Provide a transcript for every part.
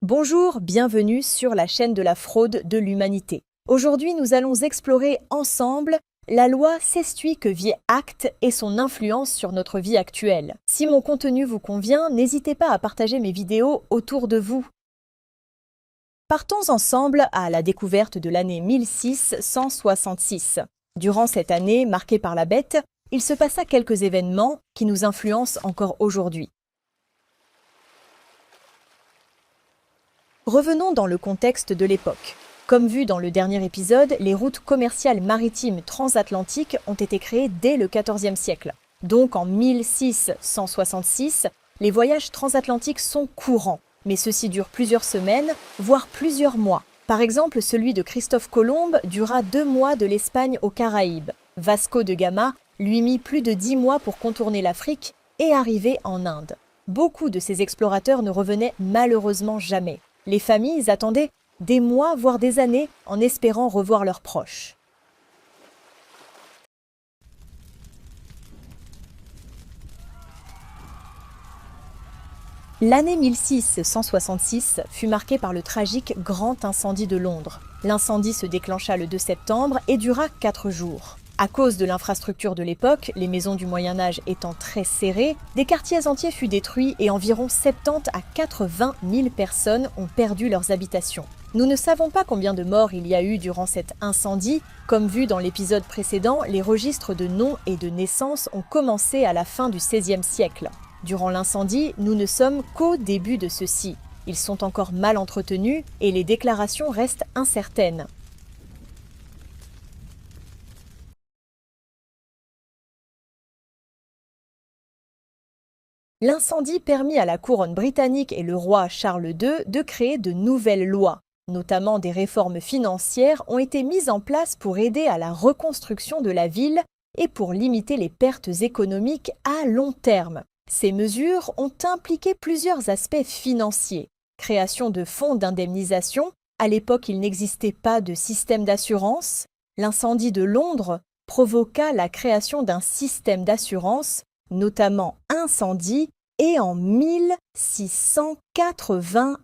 Bonjour, bienvenue sur la chaîne de la fraude de l'humanité. Aujourd'hui, nous allons explorer ensemble la loi Sestuy-Quevier Act et son influence sur notre vie actuelle. Si mon contenu vous convient, n'hésitez pas à partager mes vidéos autour de vous. Partons ensemble à la découverte de l'année 1666. Durant cette année marquée par la bête, il se passa quelques événements qui nous influencent encore aujourd'hui. Revenons dans le contexte de l'époque. Comme vu dans le dernier épisode, les routes commerciales maritimes transatlantiques ont été créées dès le XIVe siècle. Donc en 1666, les voyages transatlantiques sont courants, mais ceux-ci durent plusieurs semaines, voire plusieurs mois. Par exemple, celui de Christophe Colomb dura 2 mois de l'Espagne aux Caraïbes. Vasco de Gama lui mit plus de 10 mois pour contourner l'Afrique et arriver en Inde. Beaucoup de ces explorateurs ne revenaient malheureusement jamais. Les familles attendaient des mois, voire des années, en espérant revoir leurs proches. L'année 1666 fut marquée par le tragique Grand Incendie de Londres. L'incendie se déclencha le 2 septembre et dura 4 jours. À cause de l'infrastructure de l'époque, les maisons du Moyen-Âge étant très serrées, des quartiers entiers furent détruits et environ 70 à 80 000 personnes ont perdu leurs habitations. Nous ne savons pas combien de morts il y a eu durant cet incendie. Comme vu dans l'épisode précédent, les registres de noms et de naissances ont commencé à la fin du XVIe siècle. Durant l'incendie, nous ne sommes qu'au début de ceux-ci. Ils sont encore mal entretenus et les déclarations restent incertaines. L'incendie permit à la couronne britannique et le roi Charles II de créer de nouvelles lois. Notamment des réformes financières ont été mises en place pour aider à la reconstruction de la ville et pour limiter les pertes économiques à long terme. Ces mesures ont impliqué plusieurs aspects financiers. Création de fonds d'indemnisation. À l'époque, il n'existait pas de système d'assurance. L'incendie de Londres provoqua la création d'un système d'assurance, notamment incendie, et en 1681,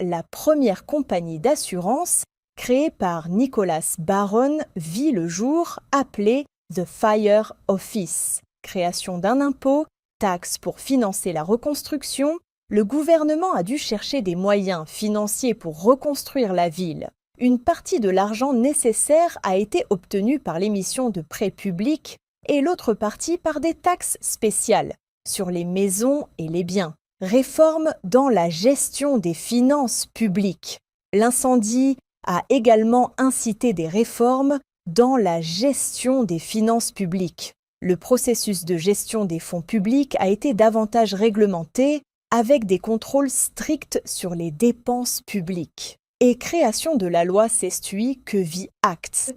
la première compagnie d'assurance, créée par Nicholas Barron, vit le jour, appelée The Fire Office. Création d'un impôt, taxe pour financer la reconstruction, le gouvernement a dû chercher des moyens financiers pour reconstruire la ville. Une partie de l'argent nécessaire a été obtenue par l'émission de prêts publics et l'autre partie par des taxes spéciales sur les maisons et les biens. Réforme dans la gestion des finances publiques. L'incendie a également incité des réformes dans la gestion des finances publiques. Le processus de gestion des fonds publics a été davantage réglementé avec des contrôles stricts sur les dépenses publiques. Et création de la loi Sestuy-Quevier Act.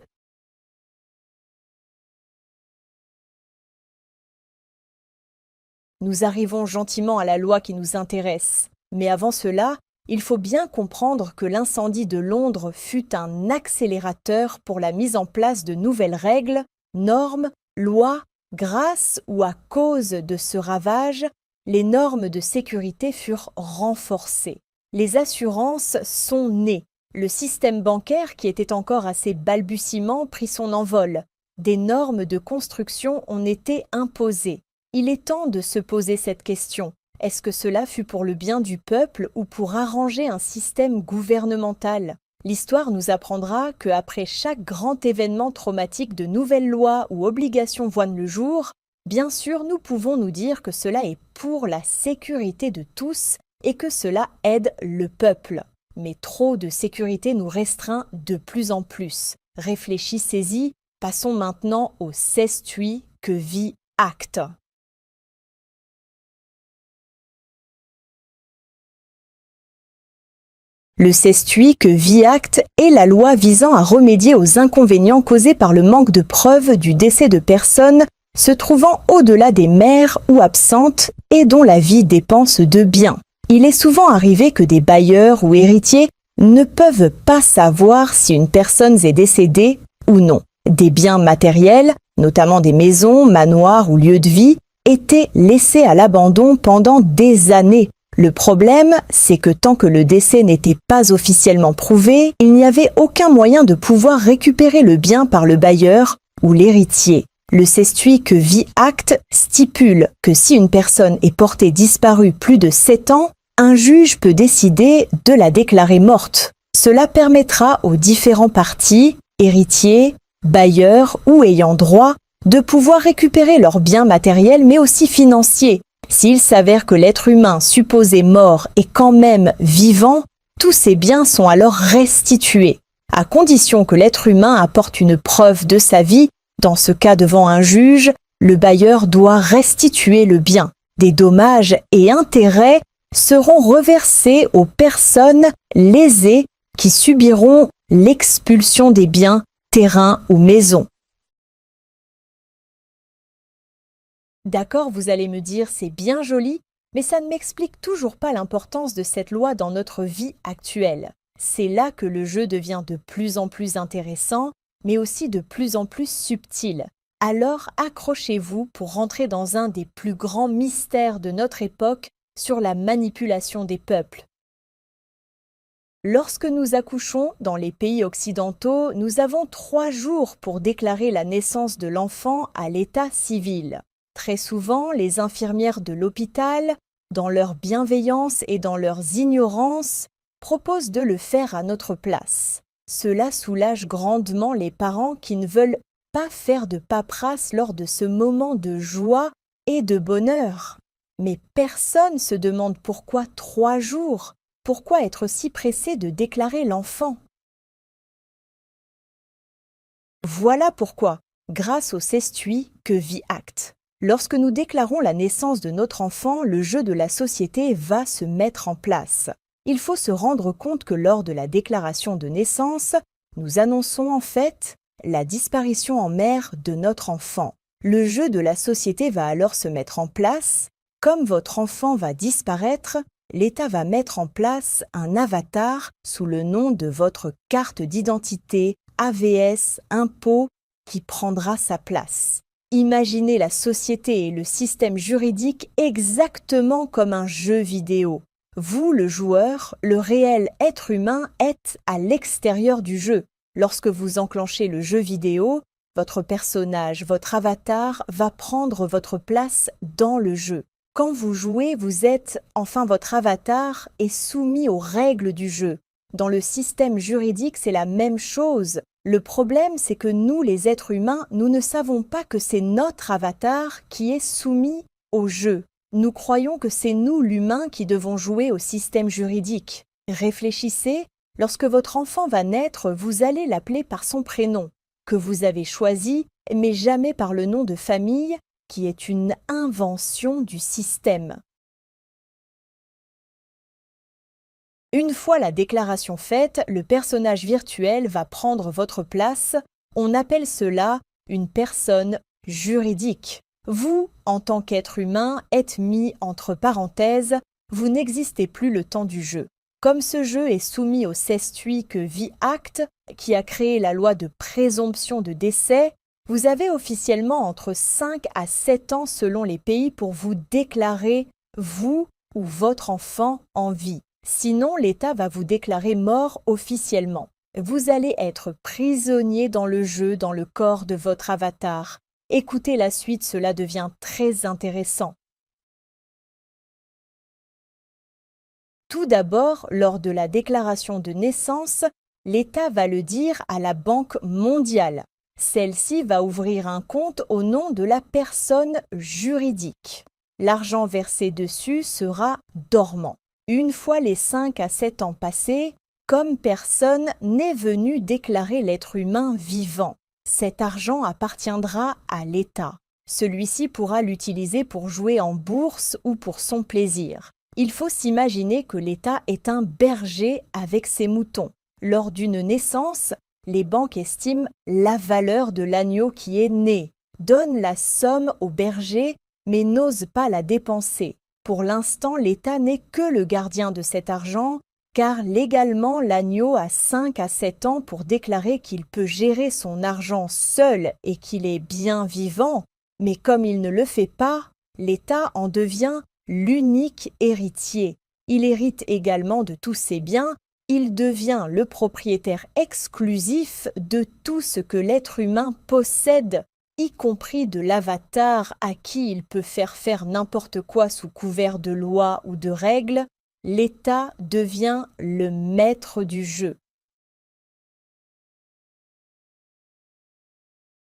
Nous arrivons gentiment à la loi qui nous intéresse. Mais avant cela, il faut bien comprendre que l'incendie de Londres fut un accélérateur pour la mise en place de nouvelles règles, normes, lois. Grâce ou à cause de ce ravage, les normes de sécurité furent renforcées. Les assurances sont nées. Le système bancaire, qui était encore à ses balbutiements, prit son envol. Des normes de construction ont été imposées. Il est temps de se poser cette question. Est-ce que cela fut pour le bien du peuple ou pour arranger un système gouvernemental ? L'histoire nous apprendra qu'après chaque grand événement traumatique, de nouvelles lois ou obligations voient le jour, bien sûr, nous pouvons nous dire que cela est pour la sécurité de tous et que cela aide le peuple. Mais trop de sécurité nous restreint de plus en plus. Réfléchissez-y, passons maintenant au Sestuy-Quevier Act. Le Sestuy-Quevier Act est la loi visant à remédier aux inconvénients causés par le manque de preuves du décès de personnes se trouvant au-delà des mers ou absentes et dont la vie dépense de biens. Il est souvent arrivé que des bailleurs ou héritiers ne peuvent pas savoir si une personne est décédée ou non. Des biens matériels, notamment des maisons, manoirs ou lieux de vie, étaient laissés à l'abandon pendant des années. Le problème, c'est que tant que le décès n'était pas officiellement prouvé, il n'y avait aucun moyen de pouvoir récupérer le bien par le bailleur ou l'héritier. Le Sestuy que Vie Acte stipule que si une personne est portée disparue plus de 7 ans, un juge peut décider de la déclarer morte. Cela permettra aux différents partis, héritiers, bailleurs ou ayants droit, de pouvoir récupérer leurs biens matériels mais aussi financiers. S'il s'avère que l'être humain supposé mort est quand même vivant, tous ces biens sont alors restitués, à condition que l'être humain apporte une preuve de sa vie. Dans ce cas, devant un juge, le bailleur doit restituer le bien. Des dommages et intérêts seront reversés aux personnes lésées qui subiront l'expulsion des biens, terrains ou maisons. D'accord, vous allez me dire, c'est bien joli, mais ça ne m'explique toujours pas l'importance de cette loi dans notre vie actuelle. C'est là que le jeu devient de plus en plus intéressant, mais aussi de plus en plus subtil. Alors accrochez-vous pour rentrer dans un des plus grands mystères de notre époque sur la manipulation des peuples. Lorsque nous accouchons dans les pays occidentaux, nous avons 3 jours pour déclarer la naissance de l'enfant à l'état civil. Très souvent, les infirmières de l'hôpital, dans leur bienveillance et dans leurs ignorances, proposent de le faire à notre place. Cela soulage grandement les parents qui ne veulent pas faire de paperasse lors de ce moment de joie et de bonheur. Mais personne se demande pourquoi 3 jours, pourquoi être si pressé de déclarer l'enfant. Voilà pourquoi, grâce au Sestuy que Vie Acte, lorsque nous déclarons la naissance de notre enfant, le jeu de la société va se mettre en place. Il faut se rendre compte que lors de la déclaration de naissance, nous annonçons en fait la disparition en mer de notre enfant. Le jeu de la société va alors se mettre en place. Comme votre enfant va disparaître, l'État va mettre en place un avatar sous le nom de votre carte d'identité, AVS, impôt, qui prendra sa place. Imaginez la société et le système juridique exactement comme un jeu vidéo. Vous, le joueur, le réel être humain, êtes à l'extérieur du jeu. Lorsque vous enclenchez le jeu vidéo, votre personnage, votre avatar va prendre votre place dans le jeu. Quand vous jouez, vous êtes, enfin votre avatar, est soumis aux règles du jeu. Dans le système juridique, c'est la même chose. Le problème, c'est que nous, les êtres humains, nous ne savons pas que c'est notre avatar qui est soumis au jeu. Nous croyons que c'est nous, l'humain, qui devons jouer au système juridique. Réfléchissez, lorsque votre enfant va naître, vous allez l'appeler par son prénom, que vous avez choisi, mais jamais par le nom de famille, qui est une invention du système. Une fois la déclaration faite, le personnage virtuel va prendre votre place. On appelle cela une personne juridique. Vous, en tant qu'être humain, êtes mis entre parenthèses, vous n'existez plus le temps du jeu. Comme ce jeu est soumis au Sestuy que Vie Acte, qui a créé la loi de présomption de décès, vous avez officiellement entre 5 à 7 ans selon les pays pour vous déclarer, vous ou votre enfant, en vie. Sinon, l'État va vous déclarer mort officiellement. Vous allez être prisonnier dans le jeu, dans le corps de votre avatar. Écoutez la suite, cela devient très intéressant. Tout d'abord, lors de la déclaration de naissance, l'État va le dire à la Banque mondiale. Celle-ci va ouvrir un compte au nom de la personne juridique. L'argent versé dessus sera dormant. Une fois les 5 à 7 ans passés, comme personne n'est venu déclarer l'être humain vivant, cet argent appartiendra à l'État. Celui-ci pourra l'utiliser pour jouer en bourse ou pour son plaisir. Il faut s'imaginer que l'État est un berger avec ses moutons. Lors d'une naissance, les banques estiment la valeur de l'agneau qui est né, donnent la somme au berger, mais n'osent pas la dépenser. Pour l'instant, l'État n'est que le gardien de cet argent, car légalement, l'agneau a 5 à 7 ans pour déclarer qu'il peut gérer son argent seul et qu'il est bien vivant. Mais comme il ne le fait pas, l'État en devient l'unique héritier. Il hérite également de tous ses biens, il devient le propriétaire exclusif de tout ce que l'être humain possède, y compris de l'avatar à qui il peut faire n'importe quoi sous couvert de loi ou de règles. L'État devient le maître du jeu.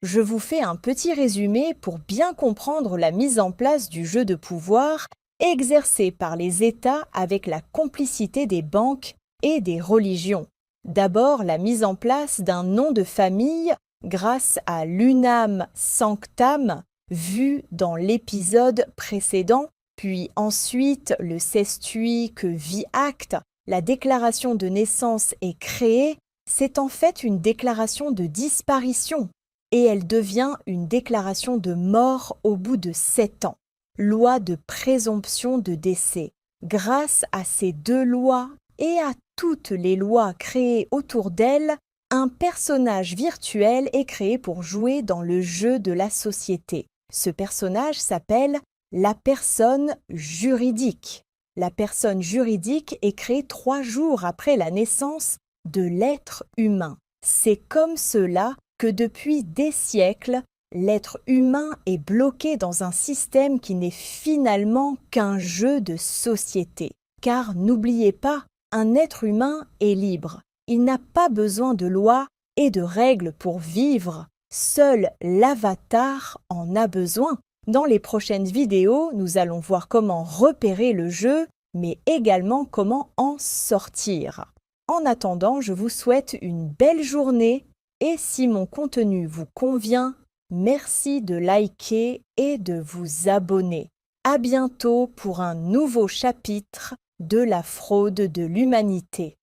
Je vous fais un petit résumé pour bien comprendre la mise en place du jeu de pouvoir exercé par les États avec la complicité des banques et des religions. D'abord, la mise en place d'un nom de famille grâce à l'unam sanctam vu dans l'épisode précédent, puis ensuite le cestui que vit acte, la déclaration de naissance est créée, c'est en fait une déclaration de disparition et elle devient une déclaration de mort au bout de 7 ans. Loi de présomption de décès. Grâce à ces deux lois et à toutes les lois créées autour d'elle, un personnage virtuel est créé pour jouer dans le jeu de la société. Ce personnage s'appelle la personne juridique. La personne juridique est créée 3 jours après la naissance de l'être humain. C'est comme cela que depuis des siècles, l'être humain est bloqué dans un système qui n'est finalement qu'un jeu de société. Car n'oubliez pas, un être humain est libre. Il n'a pas besoin de lois et de règles pour vivre. Seul l'avatar en a besoin. Dans les prochaines vidéos, nous allons voir comment repérer le jeu, mais également comment en sortir. En attendant, je vous souhaite une belle journée et si mon contenu vous convient, merci de liker et de vous abonner. À bientôt pour un nouveau chapitre de la fraude de l'humanité.